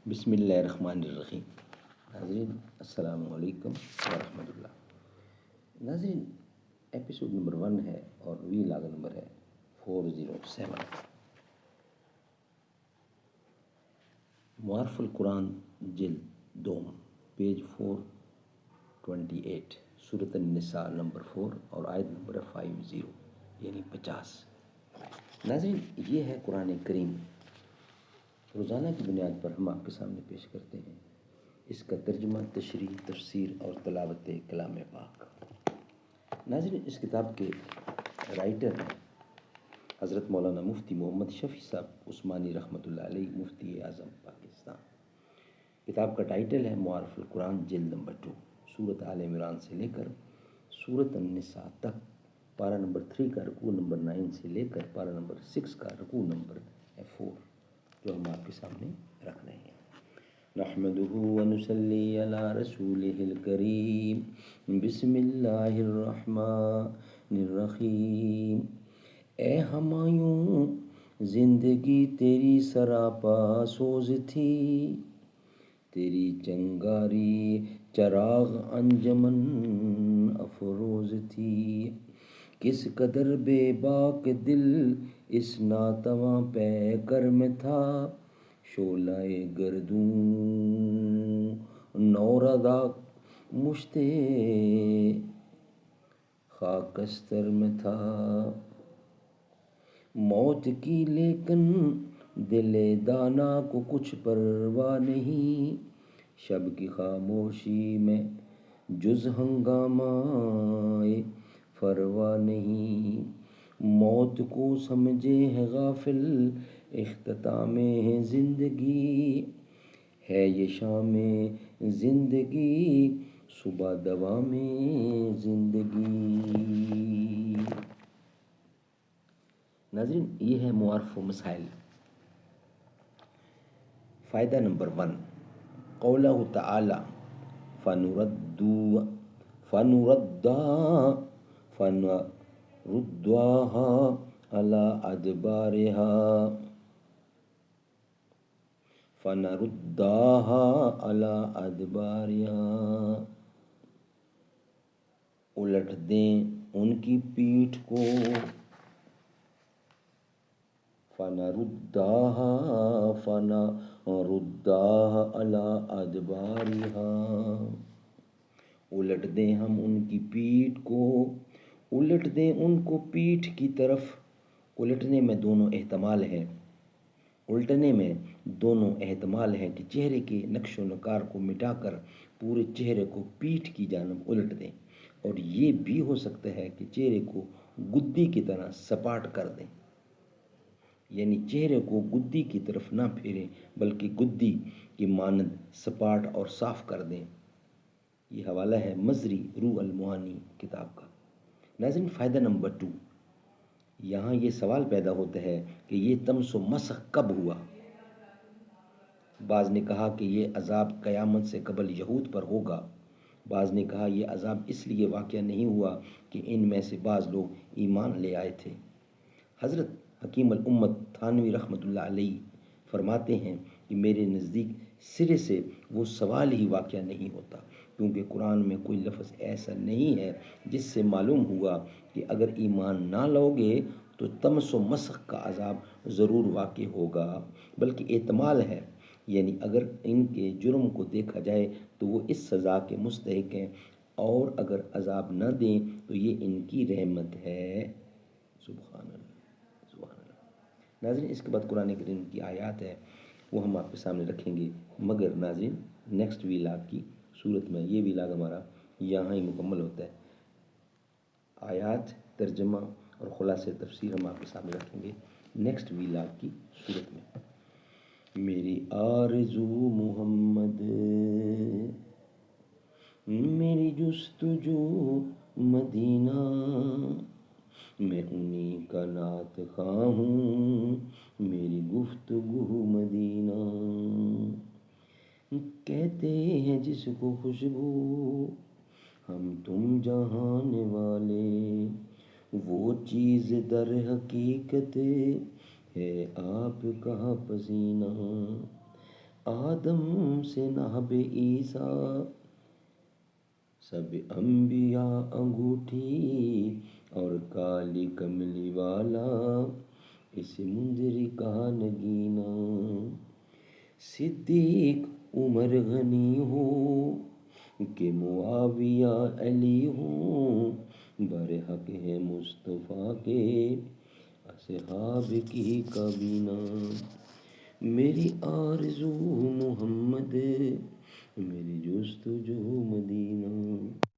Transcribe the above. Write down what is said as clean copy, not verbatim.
بسم اللہ الرحمن الرحیم۔ ناظرین السلام علیکم ورحمۃ اللہ۔ ناظرین ایپیسوڈ نمبر 1 ہے اور وی لاگ نمبر ہے 407۔ معارف القرآن جلد 2 پیج 428 سورۃ النساء نمبر 4 اور آیت نمبر 50 یعنی 50۔ ناظرین یہ ہے قرآن کریم، روزانہ کی بنیاد پر ہم آپ کے سامنے پیش کرتے ہیں اس کا ترجمہ، تشریح، تفسیر اور تلاوت کلام پاک۔ ناظرین اس کتاب کے رائٹر ہیں حضرت مولانا مفتی محمد شفیع صاحب عثمانی رحمۃ اللہ علیہ، مفتی اعظم پاکستان۔ کتاب کا ٹائٹل ہے معارف القرآن جلد نمبر 2، سورۃ آل عمران سے لے کر سورۃ النساء تک، پارہ نمبر 3 کا رکوع نمبر 9 سے لے کر پارہ نمبر 6 کا رکوع نمبر 4، جو ہم آپ کے سامنے رکھ رہے ہیں۔ نحمدہ ونصلی علی رسولہ الکریم، بسم اللہ الرحمن الرحیم۔ اے ہمایوں زندگی تیری سراپا سوز تھی، تیری چنگاری چراغ انجمن افروز تھی، کس قدر بے باک دل اس ناتواں پیکر میں تھا، شعلہ گردوں نوردا مشتے خاکستر میں تھا، موت کی لیکن دل دانا کو کچھ پرواہ نہیں، شب کی خاموشی میں جز ہنگامہ فروا نہیں، موت کو سمجھے ہے غافل اختتام ہے زندگی، ہے یہ شام زندگی صبح دوام زندگی۔ ناظرین یہ ہے معارف و مسائل۔ فائدہ نمبر 1، قولہ تعالی فنردہا علی ادبارہا، الٹ دیں ان کی پیٹھ کو، فنردہا علی ادبارہا، الٹ دیں ہم ان کی پیٹھ کو، الٹ دیں ان کو پیٹھ کی طرف۔ الٹنے میں دونوں احتمال ہیں، الٹنے میں دونوں احتمال ہیں کہ چہرے کے نقش و نگار کو مٹا کر پورے چہرے کو پیٹھ کی جانب الٹ دیں، اور یہ بھی ہو سکتا ہے کہ چہرے کو گدی کی طرح سپاٹ کر دیں، یعنی چہرے کو گدی کی طرف نہ پھیریں بلکہ گدی کی مانند سپاٹ اور صاف کر دیں۔ یہ حوالہ ہے مزری روح المعانی کتاب کا۔ ناظرین فائدہ نمبر 2، یہاں یہ سوال پیدا ہوتا ہے کہ یہ طمس و مسخ کب ہوا؟ بعض نے کہا کہ یہ عذاب قیامت سے قبل یہود پر ہوگا، بعض نے کہا یہ عذاب اس لیے واقع نہیں ہوا کہ ان میں سے بعض لوگ ایمان لے آئے تھے۔ حضرت حکیم الامت تھانوی رحمۃ اللہ علیہ فرماتے ہیں کہ میرے نزدیک سرے سے وہ سوال ہی واقع نہیں ہوتا، کیونکہ قرآن میں کوئی لفظ ایسا نہیں ہے جس سے معلوم ہوا کہ اگر ایمان نہ لاؤگے تو طمس و مسخ کا عذاب ضرور واقع ہوگا، بلکہ احتمال ہے، یعنی اگر ان کے جرم کو دیکھا جائے تو وہ اس سزا کے مستحق ہیں، اور اگر عذاب نہ دیں تو یہ ان کی رحمت ہے۔ سبحان اللہ، سبحان اللہ۔ ناظرین اس کے بعد قرآن کریم کی آیات ہے، وہ ہم آپ کے سامنے رکھیں گے، مگر ناظرین نیکسٹ ویلاگ کی صورت میں یہ ویلاگ ہمارا یہاں ہی مکمل ہوتا ہے۔ آیات، ترجمہ اور خلاصہ تفسیر ہم آپ کے سامنے رکھیں گے نیکسٹ ویلاگ کی صورت میں۔ میری آرزو محمد، میری جستجو مدینہ، میں انہی کا نعت خواں ہوں، میری گفتگو مدینہ، کہتے ہیں جس کو خوشبو ہم تم جہان والے، وہ چیز در حقیقت ہے آپ کا پسینہ، آدم سے ناب عیسیٰ سب انبیاء انگوٹھی اور کالی کملی والا اس منظر کا نگینہ صدیق عمر غنی ہو کہ معاویہ علی ہوں برحق ہے مصطفیٰ کے اصحاب کی کابینہ میری آرزو محمد میری جستجو مدینہ